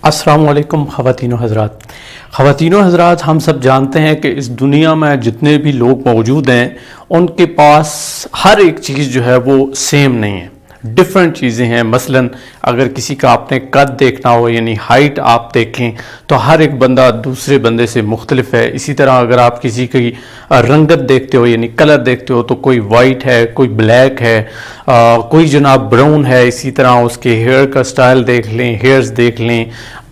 السلام علیکم خواتین و حضرات ہم سب جانتے ہیں کہ اس دنیا میں جتنے بھی لوگ موجود ہیں ان کے پاس ہر ایک چیز جو ہے وہ سیم نہیں ہے، ڈیفرنٹ چیزیں ہیں۔ مثلا اگر کسی کا آپ نے قد دیکھنا ہو، یعنی ہائٹ آپ دیکھیں تو ہر ایک بندہ دوسرے بندے سے مختلف ہے۔ اسی طرح اگر آپ کسی کی رنگت دیکھتے ہو، یعنی کلر دیکھتے ہو، تو کوئی وائٹ ہے، کوئی بلیک ہے، کوئی جناب براؤن ہے۔ اسی طرح اس کے ہیئر کا سٹائل دیکھ لیں، ہیئرز دیکھ لیں،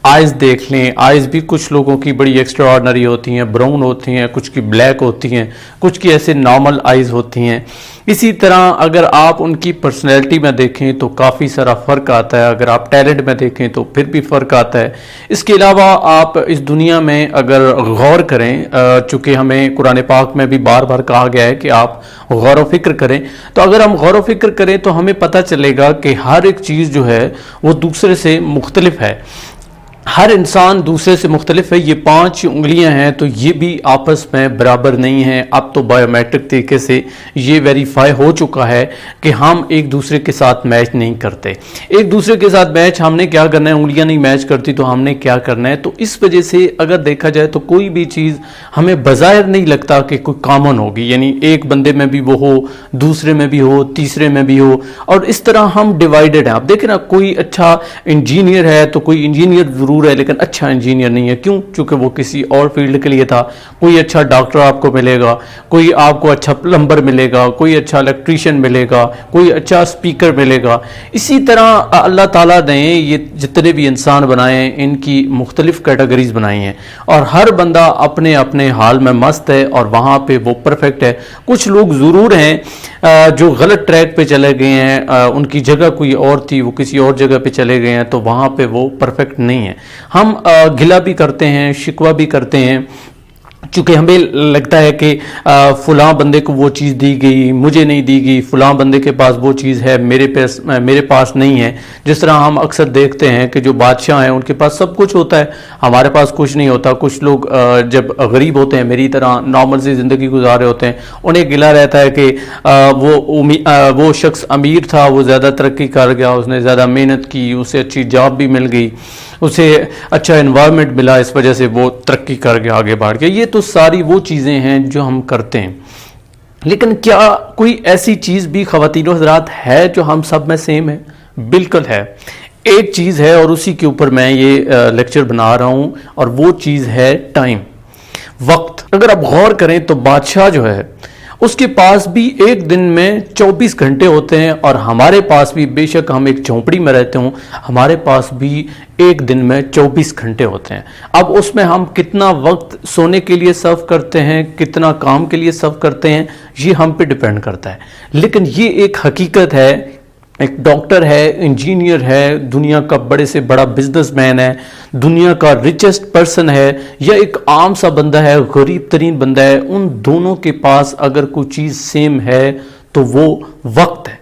آئز دیکھ لیں۔ آئز بھی کچھ لوگوں کی بڑی ایکسٹرا آرڈنری ہوتی ہیں، براؤن ہوتی ہیں، کچھ کی بلیک ہوتی ہیں، کچھ کی ایسے نارمل آئز ہوتی ہیں۔ اسی طرح اگر آپ ان کی پرسنالٹی میں دیکھیں تو کافی سارا فرق آتا ہے، اگر آپ ٹیلنٹ میں دیکھیں تو پھر بھی فرق آتا ہے۔ اس کے علاوہ آپ اس دنیا میں اگر غور کریں، چونکہ ہمیں قرآن پاک میں بھی بار بار کہا گیا ہے کہ آپ غور و فکر کریں، تو اگر ہم غور و فکر کریں تو ہمیں پتہ چلے گا کہ ہر ایک چیز جو ہے وہ دوسرے سے مختلف ہے۔ ہر انسان دوسرے سے مختلف ہے۔ یہ 5 انگلیاں ہیں تو یہ بھی آپس میں برابر نہیں ہیں۔ اب تو بایو میٹرک طریقے سے یہ ویریفائی ہو چکا ہے کہ ہم ایک دوسرے کے ساتھ میچ نہیں کرتے۔ ایک دوسرے کے ساتھ میچ ہم نے کیا کرنا ہے، انگلیاں نہیں میچ کرتی تو ہم نے کیا کرنا ہے۔ تو اس وجہ سے اگر دیکھا جائے تو کوئی بھی چیز ہمیں بظاہر نہیں لگتا کہ کوئی کامن ہوگی، یعنی ایک بندے میں بھی وہ ہو، دوسرے میں بھی ہو، تیسرے میں بھی ہو، اور اس طرح ہم ڈیوائیڈڈ ہیں۔ آپ دیکھیں نا، کوئی اچھا انجینئر ہے تو کوئی انجینئر ضرور ہے لیکن اچھا انجینئر نہیں ہے۔ کیوں؟ چونکہ وہ کسی اور فیلڈ کے لیے تھا۔ کوئی اچھا ڈاکٹر آپ کو ملے گا، کوئی آپ کو اچھا پلمبر ملے گا، کوئی اچھا الیکٹریشین ملے گا، کوئی اچھا اسپیکر ملے گا۔ اسی طرح اللہ تعالیٰ نے یہ جتنے بھی انسان بنائے ہیں ان کی مختلف کیٹیگریز بنائی ہیں، اور ہر بندہ اپنے اپنے حال میں مست ہے اور وہاں پہ وہ پرفیکٹ ہے۔ کچھ لوگ ضرور ہیں جو غلط ٹریک پہ چلے گئے ہیں، ان کی جگہ کوئی اور تھی، وہ کسی اور جگہ پہ چلے گئے ہیں تو وہاں پہ وہ پرفیکٹ نہیں ہے۔ ہم گلہ بھی کرتے ہیں، شکوہ بھی کرتے ہیں، چونکہ ہمیں لگتا ہے کہ فلاں بندے کو وہ چیز دی گئی، مجھے نہیں دی گئی، فلاں بندے کے پاس وہ چیز ہے، میرے پاس نہیں ہے۔ جس طرح ہم اکثر دیکھتے ہیں کہ جو بادشاہ ہیں ان کے پاس سب کچھ ہوتا ہے، ہمارے پاس کچھ نہیں ہوتا۔ کچھ لوگ جب غریب ہوتے ہیں، میری طرح نارمل سی زندگی گزار رہے ہوتے ہیں، انہیں گلہ رہتا ہے کہ وہ شخص امیر تھا، وہ زیادہ ترقی کر گیا، اس نے زیادہ محنت کی، اسے اچھی جاب بھی مل گئی، اسے اچھا انوائرمنٹ ملا، اس وجہ سے وہ ترقی کر گیا، آگے بڑھ گیا۔ یہ تو ساری وہ چیزیں ہیں جو ہم کرتے ہیں، لیکن کیا کوئی ایسی چیز بھی خواتین و حضرات ہے جو ہم سب میں سیم ہے؟ بالکل ہے۔ ایک چیز ہے اور اسی کے اوپر میں یہ لیکچر بنا رہا ہوں، اور وہ چیز ہے ٹائم، وقت۔ اگر آپ غور کریں تو بادشاہ جو ہے اس کے پاس بھی ایک دن میں 24 گھنٹے ہوتے ہیں، اور ہمارے پاس بھی، بے شک ہم ایک جھونپڑی میں رہتے ہوں، ہمارے پاس بھی ایک دن میں 24 گھنٹے ہوتے ہیں۔ اب اس میں ہم کتنا وقت سونے کے لیے صرف کرتے ہیں، کتنا کام کے لیے صرف کرتے ہیں، یہ ہم پہ ڈیپینڈ کرتا ہے۔ لیکن یہ ایک حقیقت ہے، ایک ڈاکٹر ہے، انجینئر ہے، دنیا کا بڑے سے بڑا بزنس مین ہے، دنیا کا ریچسٹ پرسن ہے، یا ایک عام سا بندہ ہے، غریب ترین بندہ ہے، ان دونوں کے پاس اگر کوئی چیز سیم ہے تو وہ وقت ہے۔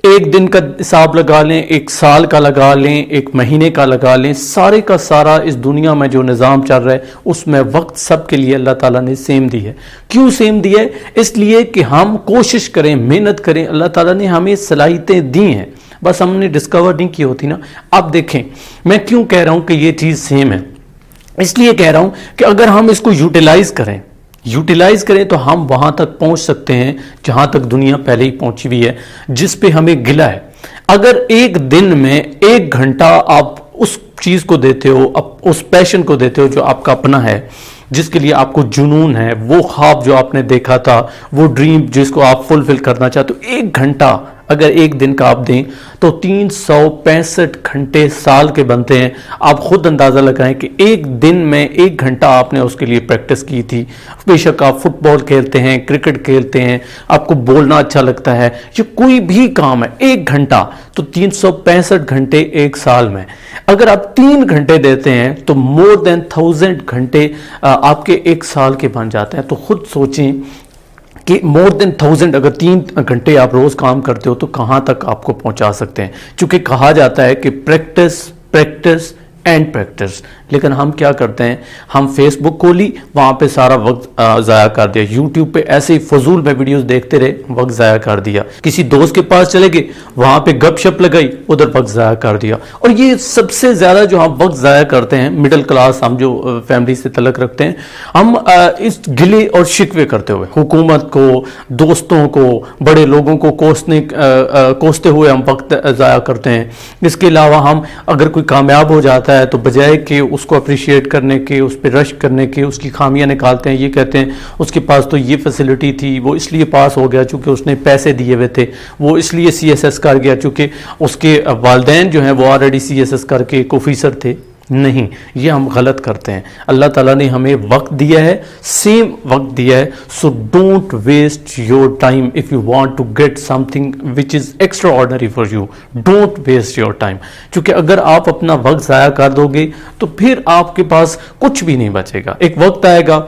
ایک دن کا حساب لگا لیں، ایک سال کا لگا لیں، ایک مہینے کا لگا لیں، سارے کا سارا اس دنیا میں جو نظام چل رہا ہے اس میں وقت سب کے لیے اللہ تعالیٰ نے سیم دی ہے۔ کیوں سیم دی ہے؟ اس لیے کہ ہم کوشش کریں، محنت کریں۔ اللہ تعالیٰ نے ہمیں صلاحیتیں دی ہیں، بس ہم نے ڈسکور نہیں کی ہوتی نا۔ اب دیکھیں میں کیوں کہہ رہا ہوں کہ یہ چیز سیم ہے، اس لیے کہہ رہا ہوں کہ اگر ہم اس کو یوٹیلائز کریں تو ہم وہاں تک پہنچ سکتے ہیں جہاں تک دنیا پہلے ہی پہنچی ہوئی ہے، جس پہ ہمیں گلہ ہے۔ اگر ایک دن میں 1 گھنٹہ آپ اس چیز کو دیتے ہو، اس پیشن کو دیتے ہو جو آپ کا اپنا ہے، جس کے لیے آپ کو جنون ہے، وہ خواب جو آپ نے دیکھا تھا، وہ ڈریم جس کو آپ فلفل کرنا چاہتے ہو، 1 گھنٹہ اگر ایک دن کا آپ دیں تو 365 گھنٹے سال کے بنتے ہیں۔ آپ خود اندازہ لگائیں کہ ایک دن میں 1 گھنٹہ آپ نے اس کے لیے پریکٹس کی تھی۔ بے شک آپ فٹ بال کھیلتے ہیں، کرکٹ کھیلتے ہیں، آپ کو بولنا اچھا لگتا ہے، یہ کوئی بھی کام ہے، 1 گھنٹہ تو 365 گھنٹے ایک سال میں۔ اگر آپ 3 گھنٹے دیتے ہیں تو مور دین 1000 گھنٹے آپ کے ایک سال کے بن جاتے ہیں۔ تو خود سوچیں کہ مور دین 1000 اگر 3 گھنٹے آپ روز کام کرتے ہو تو کہاں تک آپ کو پہنچا سکتے ہیں۔ چونکہ کہا جاتا ہے کہ پریکٹس اینڈ پریکٹس. لیکن ہم کیا کرتے ہیں, ہم فیس بک کھولی, وہاں پہ سارا وقت ضائع کر دیا, یوٹیوب پہ ایسے ہی فضول میں ویڈیوز دیکھتے رہے, وقت ضائع کر دیا, کسی دوست کے پاس چلے گئے, وہاں پہ گپ شپ لگائی, ادھر وقت ضائع کر دیا. اور یہ سب سے زیادہ جو ہم وقت ضائع کرتے ہیں, مڈل کلاس ہم جو فیملی سے تعلق رکھتے ہیں, ہم اس گلے اور شکوے کرتے ہوئے حکومت کو, دوستوں کو, بڑے لوگوں کو کوستے ہوئے ہم وقت ضائع کرتے ہیں. اس کے علاوہ ہم اگر کوئی کامیاب ہو جاتا ہے تو بجائے کہ اس کو اپریشیٹ کرنے کے, اس پہ رش کرنے کے, اس کی خامیاں نکالتے ہیں, یہ کہتے ہیں اس کے پاس تو یہ فیسلٹی تھی, وہ اس لیے پاس ہو گیا چونکہ اس نے پیسے دیے ہوئے تھے, وہ اس لیے CSS کر گیا چونکہ اس کے والدین جو ہیں وہ آلریڈی CSS کر کے ایک آفیسر تھے. نہیں, یہ ہم غلط کرتے ہیں. اللہ تعالیٰ نے ہمیں وقت دیا ہے, سیم وقت دیا ہے. So don't waste your time if you want to get something which is extraordinary for you. Don't waste your time, کیونکہ اگر آپ اپنا وقت ضائع کر دو گے تو پھر آپ کے پاس کچھ بھی نہیں بچے گا. ایک وقت آئے گا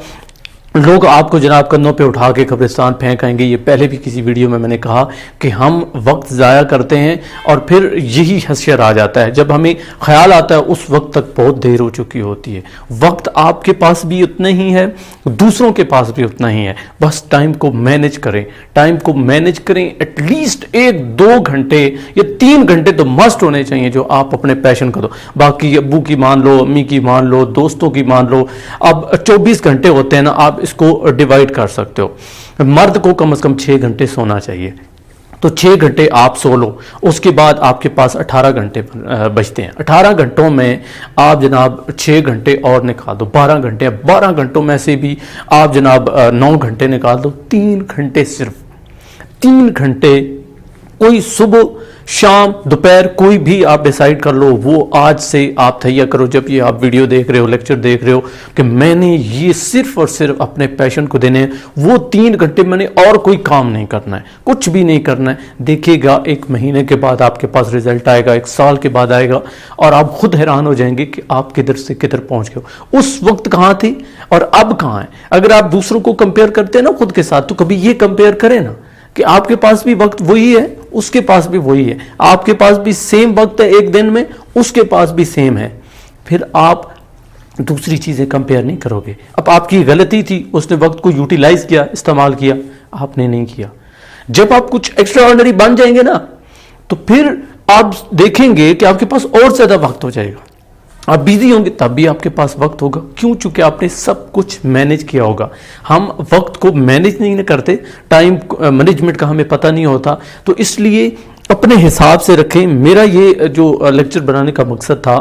لوگ آپ کو جناب کندھوں پہ اٹھا کے قبرستان پھینک آئیں گے. یہ پہلے بھی کسی ویڈیو میں نے کہا کہ ہم وقت ضائع کرتے ہیں اور پھر یہی حشر آ جاتا ہے. جب ہمیں خیال آتا ہے اس وقت تک بہت دیر ہو چکی ہوتی ہے. وقت آپ کے پاس بھی اتنا ہی ہے, دوسروں کے پاس بھی اتنا ہی ہے. بس ٹائم کو مینج کریں, ٹائم کو مینج کریں. ایٹ لیسٹ 1-2 گھنٹے یا 3 گھنٹے تو مسٹ ہونے چاہیے جو آپ اپنے پیشن کو دو. باقی ابو کی مان لو, امی کی مان لو, دوستوں کی مان لو. اب 24 گھنٹے ہوتے ہیں نا, آپ اس کو ڈیوائیڈ کر سکتے ہو. مرد کو کم از کم 6 گھنٹے سونا چاہیے, تو 6 گھنٹے آپ سو لو. اس کے بعد آپ کے پاس 18 گھنٹے بچتے ہیں. 18 گھنٹوں میں آپ جناب 6 گھنٹے اور نکال دو, 12 گھنٹے. 12 گھنٹوں میں سے بھی آپ جناب 9 گھنٹے نکال دو. 3 گھنٹے, صرف 3 گھنٹے. کوئی صبح, شام, دوپہر کوئی بھی آپ ڈیسائیڈ کر لو, وہ آج سے آپ تہیا کرو. جب یہ آپ ویڈیو دیکھ رہے ہو, لیکچر دیکھ رہے ہو, کہ میں نے یہ صرف اور صرف اپنے پیشن کو دینے ہیں. وہ 3 گھنٹے میں نے اور کوئی کام نہیں کرنا ہے, کچھ بھی نہیں کرنا ہے. دیکھے گا 1 مہینے کے بعد آپ کے پاس رزلٹ آئے گا, 1 سال کے بعد آئے گا, اور آپ خود حیران ہو جائیں گے کہ آپ کدھر سے کدھر پہنچ گئے ہو. اس وقت کہاں تھی اور اب کہاں ہے. اگر آپ دوسروں کو کمپیئر کرتے ہیں نا خود کے ساتھ, تو کبھی یہ کمپیئر کریں نا کہ آپ کے پاس بھی وقت وہی ہے, اس کے پاس بھی وہی ہے, آپ کے پاس بھی سیم وقت ہے ایک دن میں, اس کے پاس بھی سیم ہے. پھر آپ دوسری چیزیں کمپیئر نہیں کرو گے. اب آپ کی غلطی تھی, اس نے وقت کو یوٹیلائز کیا, استعمال کیا, آپ نے نہیں کیا. جب آپ کچھ ایکسٹرا آرڈنری بن جائیں گے نا, تو پھر آپ دیکھیں گے کہ آپ کے پاس اور زیادہ وقت ہو جائے گا. آپ بیزی ہوں گے تب بھی آپ کے پاس وقت ہوگا. کیوں؟ چونکہ آپ نے سب کچھ مینج کیا ہوگا. ہم وقت کو مینج نہیں کرتے, ٹائم مینجمنٹ کا ہمیں پتہ نہیں ہوتا, تو اس لیے اپنے حساب سے رکھیں. میرا یہ جو لیکچر بنانے کا مقصد تھا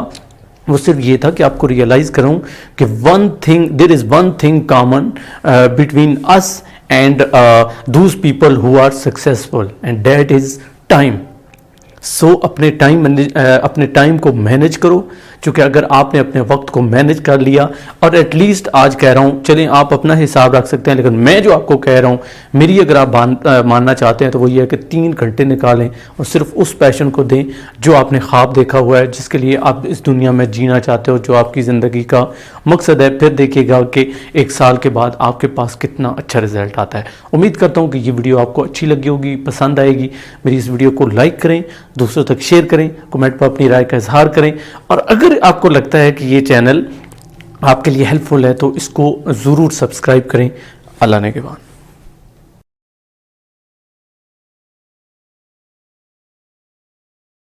وہ صرف یہ تھا کہ آپ کو ریئلائز کروں کہ there is one thing common between us and those people who are successful, and that is time. سو اپنے ٹائم کو مینج کرو, چونکہ اگر آپ نے اپنے وقت کو مینج کر لیا, اور ایٹ لیسٹ آج کہہ رہا ہوں, چلیں آپ اپنا حساب رکھ سکتے ہیں, لیکن میں جو آپ کو کہہ رہا ہوں, میری اگر آپ ماننا چاہتے ہیں تو وہ یہ ہے کہ 3 گھنٹے نکالیں اور صرف اس پیشن کو دیں جو آپ نے خواب دیکھا ہوا ہے, جس کے لیے آپ اس دنیا میں جینا چاہتے ہو, جو آپ کی زندگی کا مقصد ہے. پھر دیکھیے گا کہ 1 سال کے بعد آپ کے پاس کتنا اچھا رزلٹ آتا ہے. امید کرتا ہوں کہ یہ ویڈیو آپ کو اچھی لگی ہوگی, پسند آئے گی. میری اس ویڈیو کو لائک کریں, دوسروں تک شیئر کریں, کمنٹ پر اپنی رائے کا اظہار کریں, اور اگر آپ کو لگتا ہے کہ یہ چینل آپ کے لیے ہیلپ فل ہے تو اس کو ضرور سبسکرائب کریں. اللہ نے کے بعد.